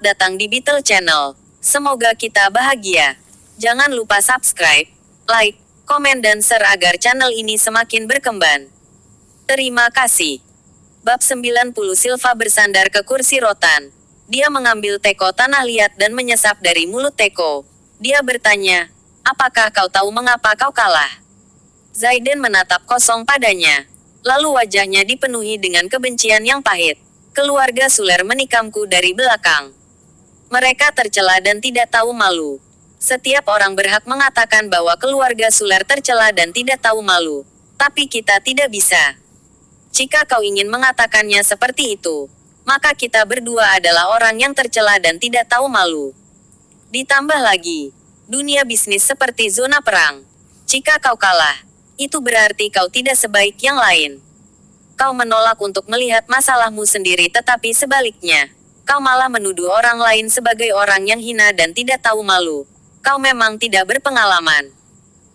datang di Beetle Channel. Semoga kita bahagia. Jangan lupa subscribe, like, komen dan share agar channel ini semakin berkembang. Terima kasih. Bab 90 Silva bersandar ke kursi rotan. Dia mengambil teko tanah liat dan menyesap dari mulut teko. Dia bertanya, apakah kau tahu mengapa kau kalah? Zaiden menatap kosong padanya. Lalu wajahnya dipenuhi dengan kebencian yang pahit. Keluarga Suler menikamku dari belakang. Mereka tercela dan tidak tahu malu. Setiap orang berhak mengatakan bahwa keluarga Suler tercela dan tidak tahu malu. Tapi kita tidak bisa. Jika kau ingin mengatakannya seperti itu, maka kita berdua adalah orang yang tercela dan tidak tahu malu. Ditambah lagi, dunia bisnis seperti zona perang. Jika kau kalah, itu berarti kau tidak sebaik yang lain. Kau menolak untuk melihat masalahmu sendiri tetapi sebaliknya. Kau malah menuduh orang lain sebagai orang yang hina dan tidak tahu malu. Kau memang tidak berpengalaman.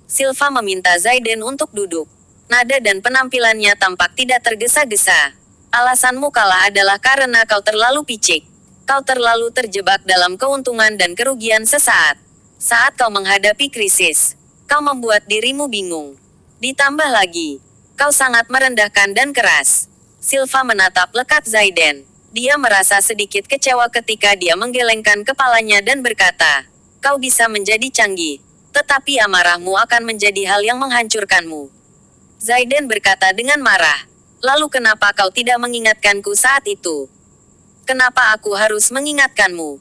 Silva meminta Zaiden untuk duduk. Nada dan penampilannya tampak tidak tergesa-gesa. Alasanmu kalah adalah karena kau terlalu picik. Kau terlalu terjebak dalam keuntungan dan kerugian sesaat. Saat kau menghadapi krisis, kau membuat dirimu bingung. Ditambah lagi, kau sangat merendahkan dan keras. Silva menatap lekat Zaiden. Dia merasa sedikit kecewa ketika dia menggelengkan kepalanya dan berkata, kau bisa menjadi canggih, tetapi amarahmu akan menjadi hal yang menghancurkanmu. Zaiden berkata dengan marah, lalu kenapa kau tidak mengingatkanku saat itu? Kenapa aku harus mengingatkanmu?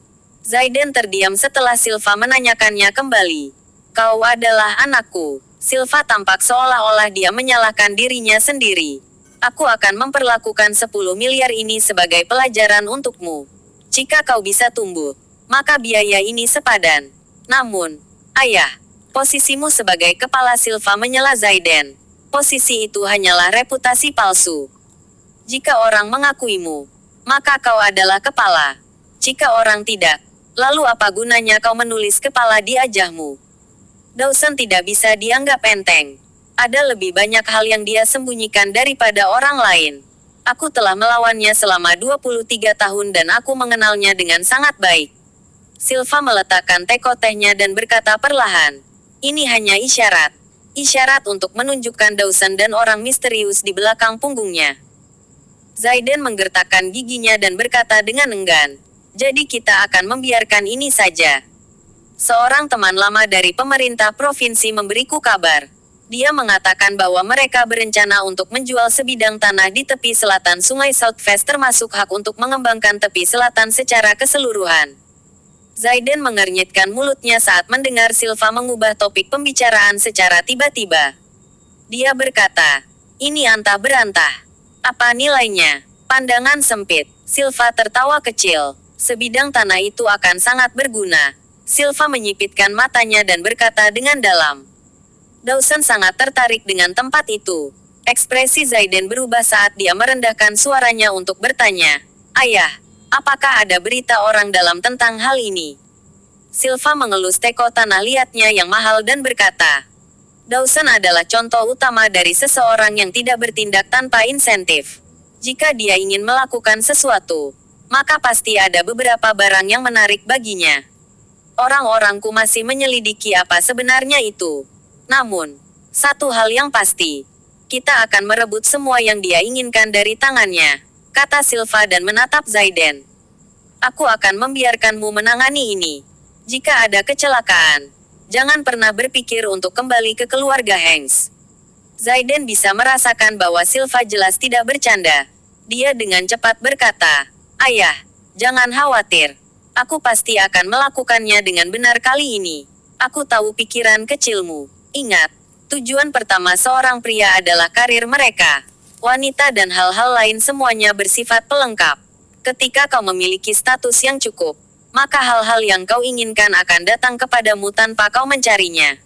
Zaiden terdiam setelah Silva menanyakannya kembali. Kau adalah anakku. Silva tampak seolah-olah dia menyalahkan dirinya sendiri. Aku akan memperlakukan 10 miliar ini sebagai pelajaran untukmu. Jika kau bisa tumbuh, maka biaya ini sepadan. Namun, ayah, posisimu sebagai kepala Silva menyela Zaiden. Posisi itu hanyalah reputasi palsu. Jika orang mengakuimu, maka kau adalah kepala. Jika orang tidak, lalu apa gunanya kau menulis kepala di ajahmu? Dawson tidak bisa dianggap enteng. Ada lebih banyak hal yang dia sembunyikan daripada orang lain. Aku telah melawannya selama 23 tahun dan aku mengenalnya dengan sangat baik. Silva meletakkan teko tehnya dan berkata perlahan. Ini hanya isyarat. Isyarat untuk menunjukkan Dawson dan orang misterius di belakang punggungnya. Zaiden menggertakkan giginya dan berkata dengan enggan. Jadi kita akan membiarkan ini saja. Seorang teman lama dari pemerintah provinsi memberiku kabar. Dia mengatakan bahwa mereka berencana untuk menjual sebidang tanah di tepi selatan Sungai Southwest termasuk hak untuk mengembangkan tepi selatan secara keseluruhan. Zaiden mengernyitkan mulutnya saat mendengar Silva mengubah topik pembicaraan secara tiba-tiba. Dia berkata, ini antah berantah. Apa nilainya? Pandangan sempit. Silva tertawa kecil. Sebidang tanah itu akan sangat berguna. Silva menyipitkan matanya dan berkata dengan dalam. Dawson sangat tertarik dengan tempat itu. Ekspresi Zaiden berubah saat dia merendahkan suaranya untuk bertanya, ayah, apakah ada berita orang dalam tentang hal ini? Silva mengelus teko tanah liatnya yang mahal dan berkata, Dawson adalah contoh utama dari seseorang yang tidak bertindak tanpa insentif. Jika dia ingin melakukan sesuatu, maka pasti ada beberapa barang yang menarik baginya. Orang-orangku masih menyelidiki apa sebenarnya itu. Namun, satu hal yang pasti, kita akan merebut semua yang dia inginkan dari tangannya, kata Silva dan menatap Zaiden. Aku akan membiarkanmu menangani ini. Jika ada kecelakaan, jangan pernah berpikir untuk kembali ke keluarga Hanks. Zaiden bisa merasakan bahwa Silva jelas tidak bercanda. Dia dengan cepat berkata, ayah, jangan khawatir. Aku pasti akan melakukannya dengan benar kali ini. Aku tahu pikiran kecilmu. Ingat, tujuan pertama seorang pria adalah karir mereka. Wanita dan hal-hal lain semuanya bersifat pelengkap. Ketika kau memiliki status yang cukup, maka hal-hal yang kau inginkan akan datang kepadamu tanpa kau mencarinya.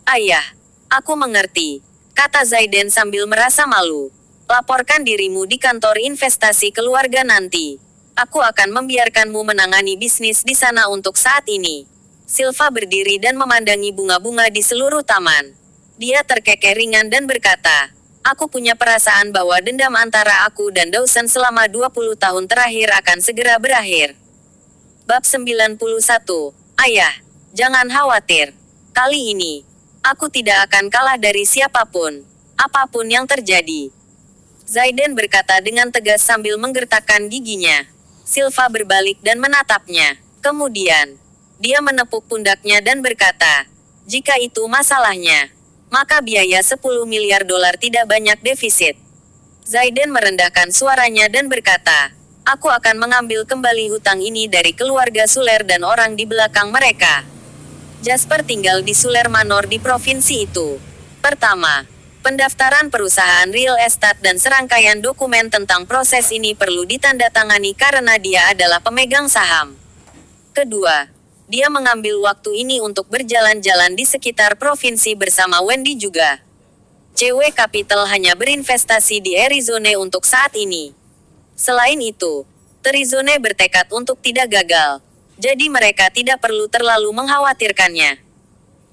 Ayah, aku mengerti, kata Zaiden sambil merasa malu. Laporkan dirimu di kantor investasi keluarga nanti. Aku akan membiarkanmu menangani bisnis di sana untuk saat ini. Silva berdiri dan memandangi bunga-bunga di seluruh taman. Dia terkekeh ringan dan berkata, aku punya perasaan bahwa dendam antara aku dan Dawson selama 20 tahun terakhir akan segera berakhir. Bab 91. Ayah, jangan khawatir. Kali ini, aku tidak akan kalah dari siapapun, apapun yang terjadi. Zaiden berkata dengan tegas sambil menggertakkan giginya. Silva berbalik dan menatapnya. Kemudian, dia menepuk pundaknya dan berkata, jika itu masalahnya, maka biaya 10 miliar dolar tidak banyak defisit. Zaiden merendahkan suaranya dan berkata, aku akan mengambil kembali hutang ini dari keluarga Suler dan orang di belakang mereka. Jasper tinggal di Suler Manor di provinsi itu. Pertama, pendaftaran perusahaan real estate dan serangkaian dokumen tentang proses ini perlu ditandatangani karena dia adalah pemegang saham. Kedua, dia mengambil waktu ini untuk berjalan-jalan di sekitar provinsi bersama Wendy juga. CW Capital hanya berinvestasi di Arizona untuk saat ini. Selain itu, Terizone bertekad untuk tidak gagal, jadi mereka tidak perlu terlalu mengkhawatirkannya.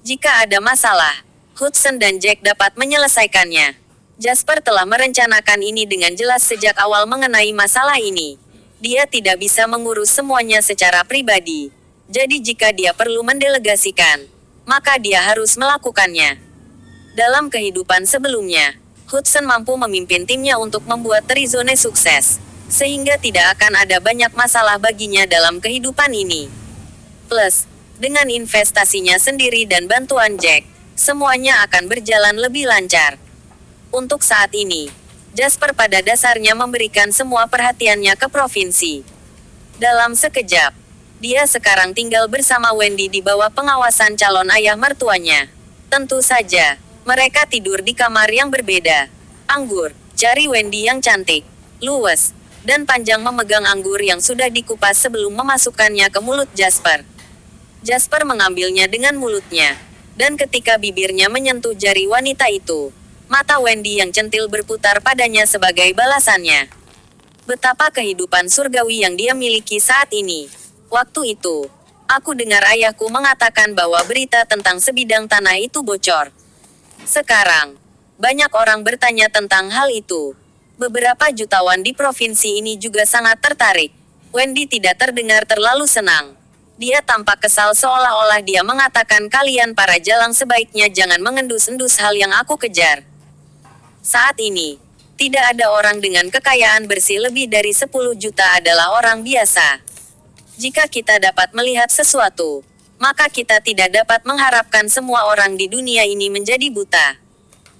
Jika ada masalah, Hudson dan Jack dapat menyelesaikannya. Jasper telah merencanakan ini dengan jelas sejak awal mengenai masalah ini. Dia tidak bisa mengurus semuanya secara pribadi, jadi jika dia perlu mendelegasikan, maka dia harus melakukannya. Dalam kehidupan sebelumnya, Hudson mampu memimpin timnya untuk membuat Terizone sukses, sehingga tidak akan ada banyak masalah baginya dalam kehidupan ini. Plus, dengan investasinya sendiri dan bantuan Jack, semuanya akan berjalan lebih lancar. Untuk saat ini, Jasper pada dasarnya memberikan semua perhatiannya ke provinsi. Dalam sekejap, dia sekarang tinggal bersama Wendy di bawah pengawasan calon ayah mertuanya. Tentu saja, mereka tidur di kamar yang berbeda. Anggur, jari Wendy yang cantik, luwes, dan panjang memegang anggur yang sudah dikupas sebelum memasukkannya ke mulut Jasper. Jasper mengambilnya dengan mulutnya, dan ketika bibirnya menyentuh jari wanita itu, mata Wendy yang centil berputar padanya sebagai balasannya. Betapa kehidupan surgawi yang dia miliki saat ini. Waktu itu, aku dengar ayahku mengatakan bahwa berita tentang sebidang tanah itu bocor. Sekarang, banyak orang bertanya tentang hal itu. Beberapa jutawan di provinsi ini juga sangat tertarik. Wendy tidak terdengar terlalu senang. Dia tampak kesal seolah-olah dia mengatakan kalian para jalang sebaiknya jangan mengendus-endus hal yang aku kejar. Saat ini, tidak ada orang dengan kekayaan bersih lebih dari 10 juta adalah orang biasa. Jika kita dapat melihat sesuatu, maka kita tidak dapat mengharapkan semua orang di dunia ini menjadi buta.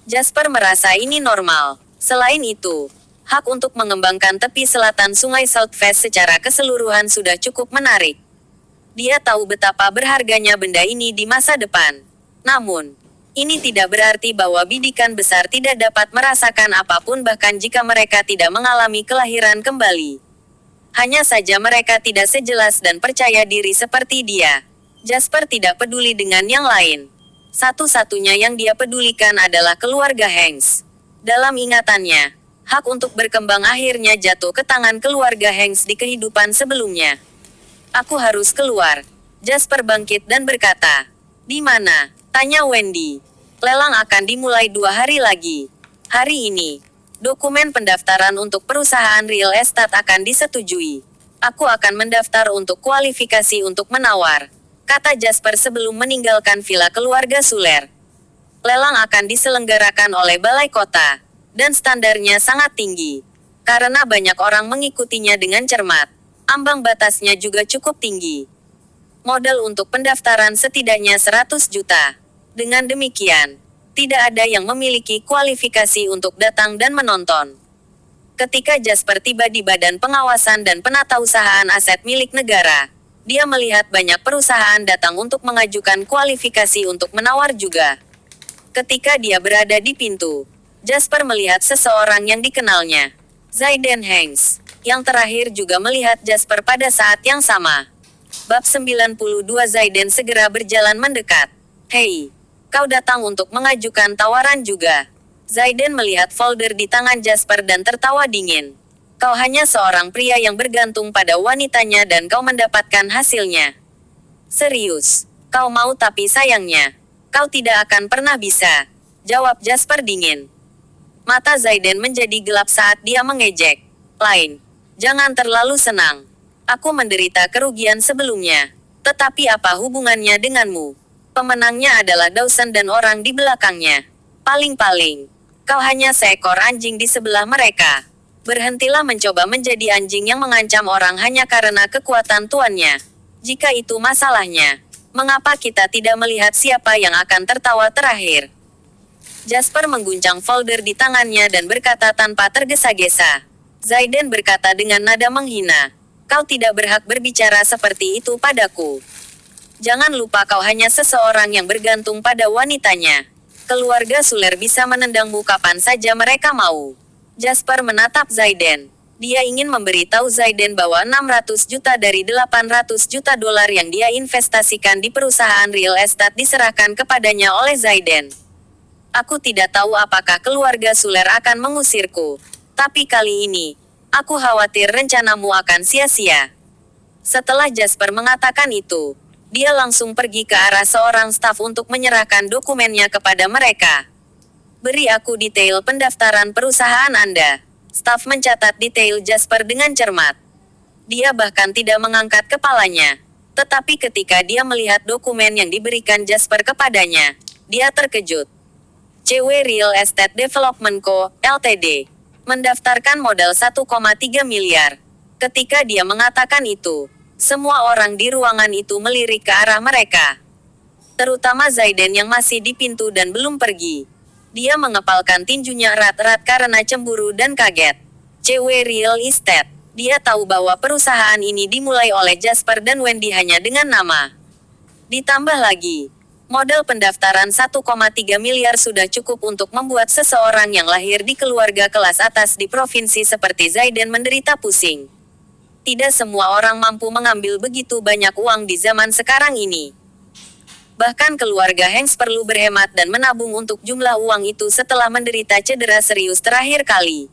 Jasper merasa ini normal. Selain itu, hak untuk mengembangkan tepi selatan Sungai Southwest secara keseluruhan sudah cukup menarik. Dia tahu betapa berharganya benda ini di masa depan. Namun, ini tidak berarti bahwa bidikan besar tidak dapat merasakan apapun bahkan jika mereka tidak mengalami kelahiran kembali. Hanya saja mereka tidak sejelas dan percaya diri seperti dia. Jasper tidak peduli dengan yang lain. Satu-satunya yang dia pedulikan adalah keluarga Hanks. Dalam ingatannya, hak untuk berkembang akhirnya jatuh ke tangan keluarga Hanks di kehidupan sebelumnya. Aku harus keluar. Jasper bangkit dan berkata, di mana? Tanya Wendy. Lelang akan dimulai 2 hari lagi. Hari ini, dokumen pendaftaran untuk perusahaan real estate akan disetujui. Aku akan mendaftar untuk kualifikasi untuk menawar, kata Jasper sebelum meninggalkan villa keluarga Suler. Lelang akan diselenggarakan oleh balai kota, dan standarnya sangat tinggi. Karena banyak orang mengikutinya dengan cermat, ambang batasnya juga cukup tinggi. Modal untuk pendaftaran setidaknya 100 juta. Dengan demikian, tidak ada yang memiliki kualifikasi untuk datang dan menonton. Ketika Jasper tiba di Badan Pengawasan dan Penatausahaan Aset milik negara, dia melihat banyak perusahaan datang untuk mengajukan kualifikasi untuk menawar juga. Ketika dia berada di pintu, Jasper melihat seseorang yang dikenalnya, Zaiden Hanks, yang terakhir juga melihat Jasper pada saat yang sama. Bab 92 Zaiden segera berjalan mendekat. Hei, kau datang untuk mengajukan tawaran juga. Zaiden melihat folder di tangan Jasper dan tertawa dingin. Kau hanya seorang pria yang bergantung pada wanitanya dan kau mendapatkan hasilnya. Serius, kau mau tapi sayangnya, kau tidak akan pernah bisa, jawab Jasper dingin. Mata Zaiden menjadi gelap saat dia mengejek. Lain, jangan terlalu senang. Aku menderita kerugian sebelumnya. Tetapi apa hubungannya denganmu? Pemenangnya adalah Dawson dan orang di belakangnya. Paling-paling, kau hanya seekor anjing di sebelah mereka. Berhentilah mencoba menjadi anjing yang mengancam orang hanya karena kekuatan tuannya. Jika itu masalahnya, mengapa kita tidak melihat siapa yang akan tertawa terakhir? Jasper mengguncang folder di tangannya dan berkata tanpa tergesa-gesa. Zaiden berkata dengan nada menghina. Kau tidak berhak berbicara seperti itu padaku. Jangan lupa kau hanya seseorang yang bergantung pada wanitanya. Keluarga Suler bisa menendangmu kapan saja mereka mau. Jasper menatap Zaiden. Dia ingin memberitahu Zaiden bahwa 600 juta dari 800 juta dolar yang dia investasikan di perusahaan real estate diserahkan kepadanya oleh Zaiden. Aku tidak tahu apakah keluarga Suler akan mengusirku. Tapi kali ini, aku khawatir rencanamu akan sia-sia. Setelah Jasper mengatakan itu, dia langsung pergi ke arah seorang staf untuk menyerahkan dokumennya kepada mereka. Beri aku detail pendaftaran perusahaan Anda. Staf mencatat detail Jasper dengan cermat. Dia bahkan tidak mengangkat kepalanya. Tetapi ketika dia melihat dokumen yang diberikan Jasper kepadanya, dia terkejut. CW Real Estate Development Co., Ltd. Mendaftarkan modal 1,3 miliar. Ketika dia mengatakan itu, semua orang di ruangan itu melirik ke arah mereka. Terutama Zaiden yang masih di pintu dan belum pergi. Dia mengepalkan tinjunya erat-erat karena cemburu dan kaget. CW Real Estate. Dia tahu bahwa perusahaan ini dimulai oleh Jasper dan Wendy hanya dengan nama. Ditambah lagi, modal pendaftaran 1,3 miliar sudah cukup untuk membuat seseorang yang lahir di keluarga kelas atas di provinsi seperti Zaiden menderita pusing. Tidak semua orang mampu mengambil begitu banyak uang di zaman sekarang ini. Bahkan keluarga Hanks perlu berhemat dan menabung untuk jumlah uang itu setelah menderita cedera serius terakhir kali.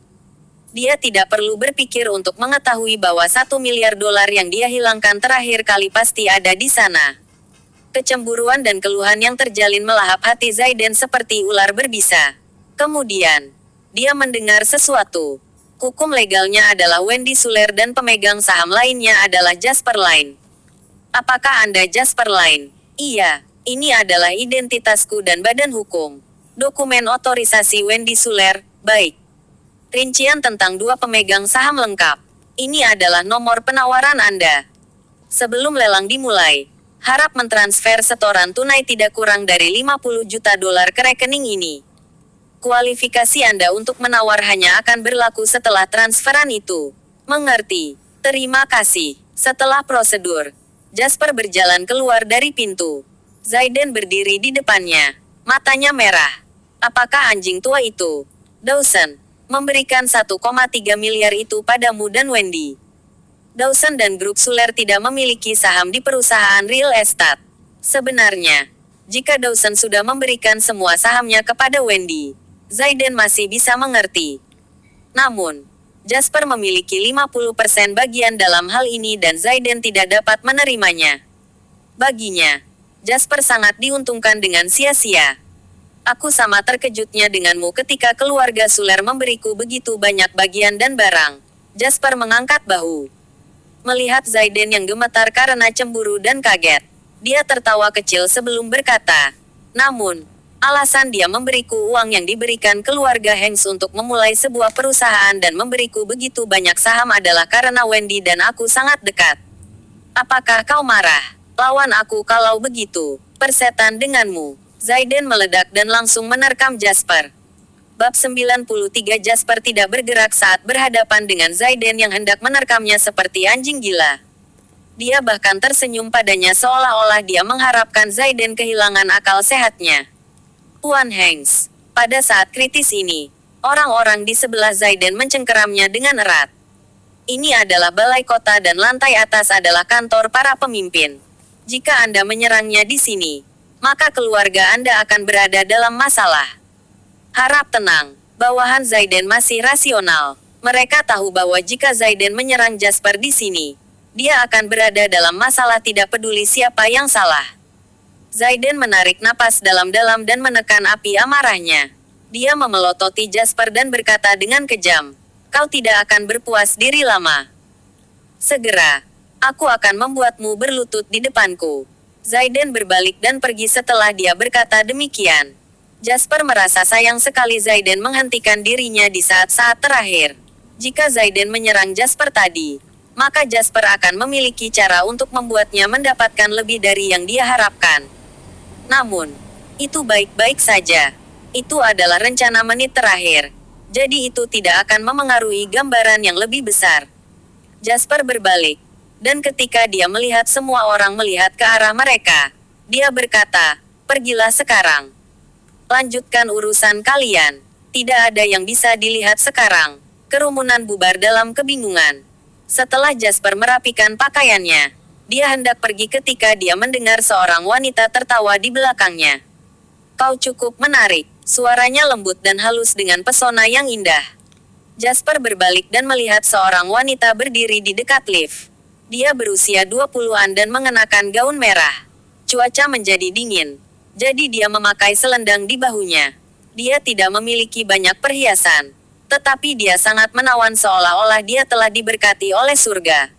Dia tidak perlu berpikir untuk mengetahui bahwa 1 miliar dolar yang dia hilangkan terakhir kali pasti ada di sana. Kecemburuan dan keluhan yang terjalin melahap hati Zaiden seperti ular berbisa. Kemudian, dia mendengar sesuatu. Hukum legalnya adalah Wendy Suler dan pemegang saham lainnya adalah Jasper Line. Apakah Anda Jasper Line? Iya, ini adalah identitasku dan badan hukum. Dokumen otorisasi Wendy Suler, baik. Rincian tentang 2 pemegang saham lengkap. Ini adalah nomor penawaran Anda. Sebelum lelang dimulai, harap mentransfer setoran tunai tidak kurang dari 50 juta dolar ke rekening ini. Kualifikasi Anda untuk menawar hanya akan berlaku setelah transferan itu. Mengerti? Terima kasih. Setelah prosedur, Jasper berjalan keluar dari pintu. Zaiden berdiri di depannya. Matanya merah. Apakah anjing tua itu, Dawson, memberikan 1,3 miliar itu padamu dan Wendy? Dawson dan grup Suler tidak memiliki saham di perusahaan real estate. Sebenarnya, jika Dawson sudah memberikan semua sahamnya kepada Wendy, Zaiden masih bisa mengerti. Namun, Jasper memiliki 50% bagian dalam hal ini dan Zaiden tidak dapat menerimanya. Baginya, Jasper sangat diuntungkan dengan sia-sia. Aku sama terkejutnya denganmu ketika keluarga Suler memberiku begitu banyak bagian dan barang. Jasper mengangkat bahu. Melihat Zaiden yang gemetar karena cemburu dan kaget, dia tertawa kecil sebelum berkata, namun, alasan dia memberiku uang yang diberikan keluarga Hanks untuk memulai sebuah perusahaan dan memberiku begitu banyak saham adalah karena Wendy dan aku sangat dekat. Apakah kau marah? Lawan aku kalau begitu. Persetan denganmu. Zaiden meledak dan langsung menerkam Jasper. Bab 93 Jasper tidak bergerak saat berhadapan dengan Zaiden yang hendak menerkamnya seperti anjing gila. Dia bahkan tersenyum padanya seolah-olah dia mengharapkan Zaiden kehilangan akal sehatnya. Tuan Hanks, pada saat kritis ini, orang-orang di sebelah Zaiden mencengkeramnya dengan erat. Ini adalah balai kota dan lantai atas adalah kantor para pemimpin. Jika Anda menyerangnya di sini, maka keluarga Anda akan berada dalam masalah. Harap tenang, bawahan Zaiden masih rasional. Mereka tahu bahwa jika Zaiden menyerang Jasper di sini, dia akan berada dalam masalah tidak peduli siapa yang salah. Zaiden menarik napas dalam-dalam dan menekan api amarahnya. Dia memelototi Jasper dan berkata dengan kejam, "Kau tidak akan berpuas diri lama." Segera, Aku akan membuatmu berlutut di depanku. Zayden berbalik dan pergi setelah dia berkata demikian. Jasper merasa sayang sekali Zayden menghentikan dirinya di saat-saat terakhir. Jika Zayden menyerang Jasper tadi, maka Jasper akan memiliki cara untuk membuatnya mendapatkan lebih dari yang dia harapkan. Namun, itu baik-baik saja. Itu adalah rencana menit terakhir. Jadi itu tidak akan memengaruhi gambaran yang lebih besar. Jasper berbalik. Dan ketika dia melihat semua orang melihat ke arah mereka, dia berkata, "Pergilah sekarang. Lanjutkan urusan kalian. Tidak ada yang bisa dilihat sekarang." Kerumunan bubar dalam kebingungan. Setelah Jasper merapikan pakaiannya, dia hendak pergi ketika dia mendengar seorang wanita tertawa di belakangnya. "Kau cukup menarik." Suaranya lembut dan halus dengan pesona yang indah. Jasper berbalik dan melihat seorang wanita berdiri di dekat lift. Dia berusia 20-an dan mengenakan gaun merah. Cuaca menjadi dingin, jadi dia memakai selendang di bahunya. Dia tidak memiliki banyak perhiasan, tetapi dia sangat menawan seolah-olah dia telah diberkati oleh surga.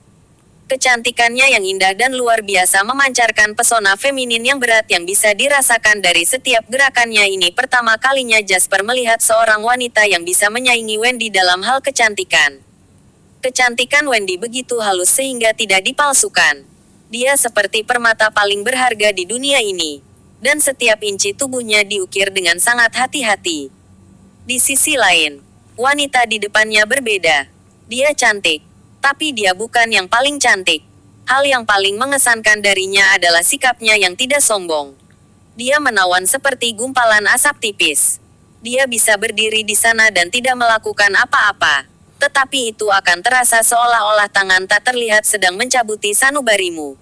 Kecantikannya yang indah dan luar biasa memancarkan pesona feminin yang berat yang bisa dirasakan dari setiap gerakannya. Ini pertama kalinya Jasper melihat seorang wanita yang bisa menyaingi Wendy dalam hal kecantikan. Kecantikan Wendy begitu halus sehingga tidak dipalsukan. Dia seperti permata paling berharga di dunia ini. Dan setiap inci tubuhnya diukir dengan sangat hati-hati. Di sisi lain, wanita di depannya berbeda. Dia cantik, tapi dia bukan yang paling cantik. Hal yang paling mengesankan darinya adalah sikapnya yang tidak sombong. Dia menawan seperti gumpalan asap tipis. Dia bisa berdiri di sana dan tidak melakukan apa-apa. Tetapi itu akan terasa seolah-olah tangan tak terlihat sedang mencabuti sanubarimu.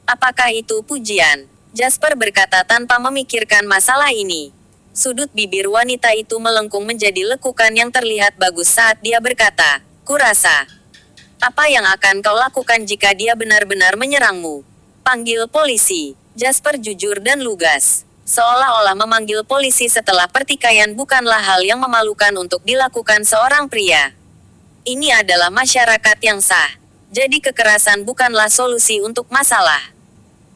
Apakah itu pujian? Jasper berkata tanpa memikirkan masalah ini. Sudut bibir wanita itu melengkung menjadi lekukan yang terlihat bagus saat dia berkata, "Kurasa. Apa yang akan kau lakukan jika dia benar-benar menyerangmu?" "Panggil polisi." Jasper jujur dan lugas. Seolah-olah memanggil polisi setelah pertikaian bukanlah hal yang memalukan untuk dilakukan seorang pria. Ini adalah masyarakat yang sah. Jadi kekerasan bukanlah solusi untuk masalah.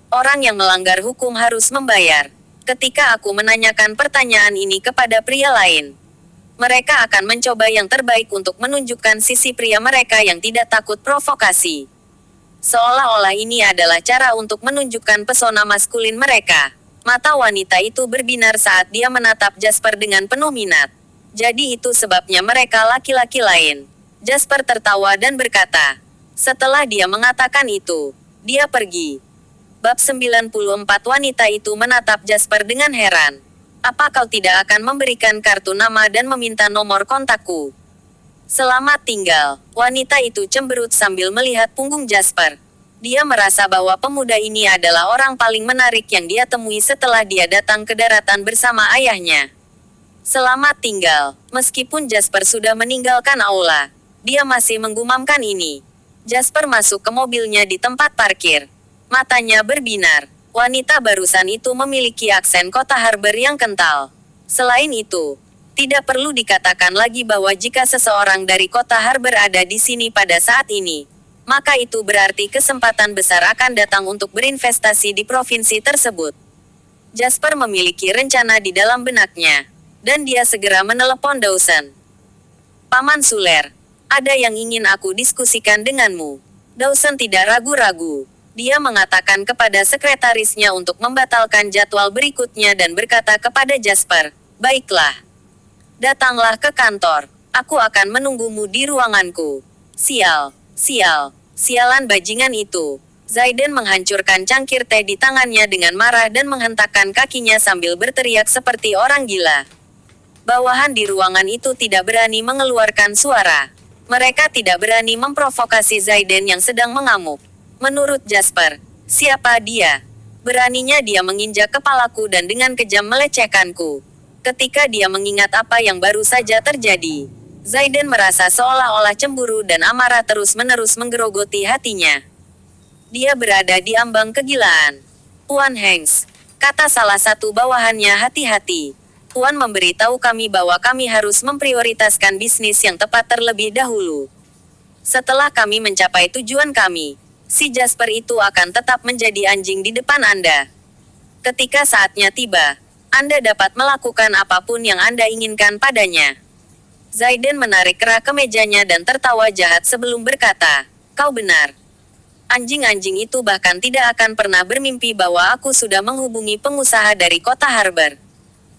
Orang yang melanggar hukum harus membayar. Ketika aku menanyakan pertanyaan ini kepada pria lain, mereka akan mencoba yang terbaik untuk menunjukkan sisi pria mereka yang tidak takut provokasi. Seolah-olah ini adalah cara untuk menunjukkan pesona maskulin mereka. Mata wanita itu berbinar saat dia menatap Jasper dengan penuh minat. Jadi itu sebabnya mereka laki-laki lain. Jasper tertawa dan berkata. Setelah dia mengatakan itu, dia pergi. Bab 94. Wanita itu menatap Jasper dengan heran. "Apa kau tidak akan memberikan kartu nama dan meminta nomor kontakku?" "Selamat tinggal." Wanita itu cemberut sambil melihat punggung Jasper. Dia merasa bahwa pemuda ini adalah orang paling menarik yang dia temui setelah dia datang ke daratan bersama ayahnya. "Selamat tinggal." Meskipun Jasper sudah meninggalkan aula, dia masih menggumamkan ini. Jasper masuk ke mobilnya di tempat parkir. Matanya berbinar. Wanita barusan itu memiliki aksen kota Harbor yang kental. Selain itu, tidak perlu dikatakan lagi bahwa jika seseorang dari kota Harbor ada di sini pada saat ini, maka itu berarti kesempatan besar akan datang untuk berinvestasi di provinsi tersebut. Jasper memiliki rencana di dalam benaknya, dan dia segera menelepon Dawson. "Paman Suler, ada yang ingin aku diskusikan denganmu." Dawson tidak ragu-ragu. Dia mengatakan kepada sekretarisnya untuk membatalkan jadwal berikutnya dan berkata kepada Jasper, "Baiklah. Datanglah ke kantor. Aku akan menunggumu di ruanganku." Sial, sial, sialan bajingan itu. Zayden menghancurkan cangkir teh di tangannya dengan marah dan menghentakkan kakinya sambil berteriak seperti orang gila. Bawahan di ruangan itu tidak berani mengeluarkan suara. Mereka tidak berani memprovokasi Zayden yang sedang mengamuk. Menurut Jasper, siapa dia? Beraninya dia menginjak kepalaku dan dengan kejam melecehkanku. Ketika dia mengingat apa yang baru saja terjadi, Zayden merasa seolah-olah cemburu dan amarah terus-menerus menggerogoti hatinya. Dia berada di ambang kegilaan. "Tuan Hanks," kata salah satu bawahannya hati-hati. "Tuan memberitahu kami bahwa kami harus memprioritaskan bisnis yang tepat terlebih dahulu. Setelah kami mencapai tujuan kami, si Jasper itu akan tetap menjadi anjing di depan Anda. Ketika saatnya tiba, Anda dapat melakukan apapun yang Anda inginkan padanya. Zayden menarik kerak kemejanya dan tertawa jahat sebelum berkata, "Kau benar. Anjing-anjing itu bahkan tidak akan pernah bermimpi bahwa aku sudah menghubungi pengusaha dari kota Harbor.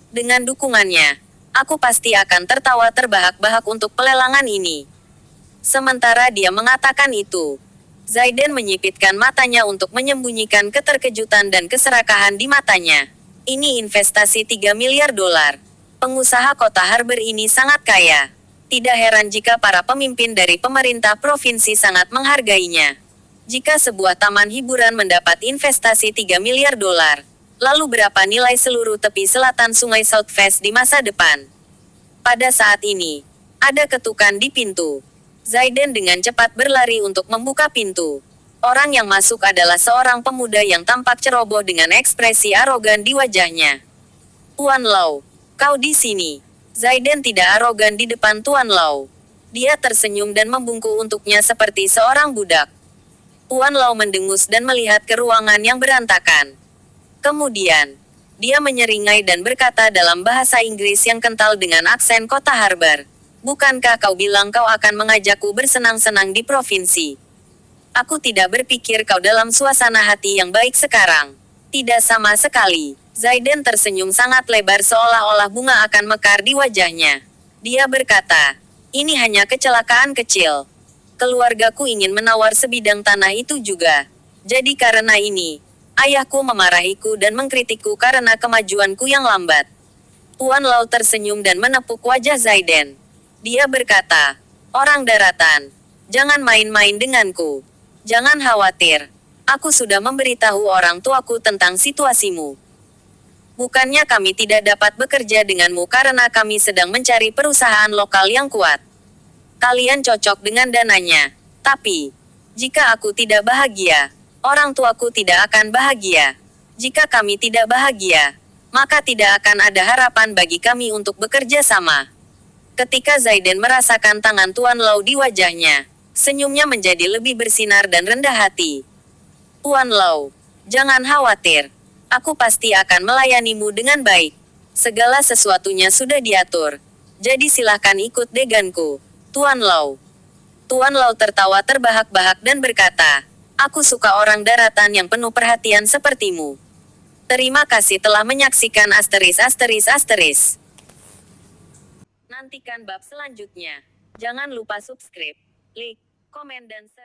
Dengan dukungannya, aku pasti akan tertawa terbahak-bahak untuk pelelangan ini." Sementara dia mengatakan itu, Zayden menyipitkan matanya untuk menyembunyikan keterkejutan dan keserakahan di matanya. Ini investasi 3 miliar dolar. Pengusaha kota Harbor ini sangat kaya. Tidak heran jika para pemimpin dari pemerintah provinsi sangat menghargainya. Jika sebuah taman hiburan mendapat investasi 3 miliar dolar, lalu berapa nilai seluruh tepi selatan Sungai Southwest di masa depan? Pada saat ini, ada ketukan di pintu. Zayden dengan cepat berlari untuk membuka pintu. Orang yang masuk adalah seorang pemuda yang tampak ceroboh dengan ekspresi arogan di wajahnya. "Tuan Lau, kau di sini." Zayden tidak arogan di depan Tuan Lau. Dia tersenyum dan membungkuk untuknya seperti seorang budak. Tuan Lau mendengus dan melihat ke ruangan yang berantakan. Kemudian, dia menyeringai dan berkata dalam bahasa Inggris yang kental dengan aksen kota Harbor, "Bukankah kau bilang kau akan mengajakku bersenang-senang di provinsi? Aku tidak berpikir kau dalam suasana hati yang baik sekarang." "Tidak sama sekali." Zayden tersenyum sangat lebar seolah-olah bunga akan mekar di wajahnya. Dia berkata, "Ini hanya kecelakaan kecil. Keluargaku ingin menawar sebidang tanah itu juga. Jadi karena ini, ayahku memarahiku dan mengkritikku karena kemajuanku yang lambat." Tuan Lau tersenyum dan menepuk wajah Zayden. Dia berkata, "Orang daratan, jangan main-main denganku. Jangan khawatir. Aku sudah memberitahu orang tuaku tentang situasimu. Bukannya kami tidak dapat bekerja denganmu karena kami sedang mencari perusahaan lokal yang kuat. Kalian cocok dengan dananya. Tapi, jika aku tidak bahagia, orang tuaku tidak akan bahagia. Jika kami tidak bahagia, maka tidak akan ada harapan bagi kami untuk bekerja sama." Ketika Zayden merasakan tangan Tuan Lau di wajahnya, senyumnya menjadi lebih bersinar dan rendah hati. "Tuan Lau, jangan khawatir. Aku pasti akan melayanimu dengan baik. Segala sesuatunya sudah diatur. Jadi silahkan ikut deganku, Tuan Lau." Tuan Lau tertawa terbahak-bahak dan berkata, "Aku suka orang daratan yang penuh perhatian sepertimu." Terima kasih telah menyaksikan *****. Nantikan bab selanjutnya. Jangan lupa subscribe, like, komen dan share.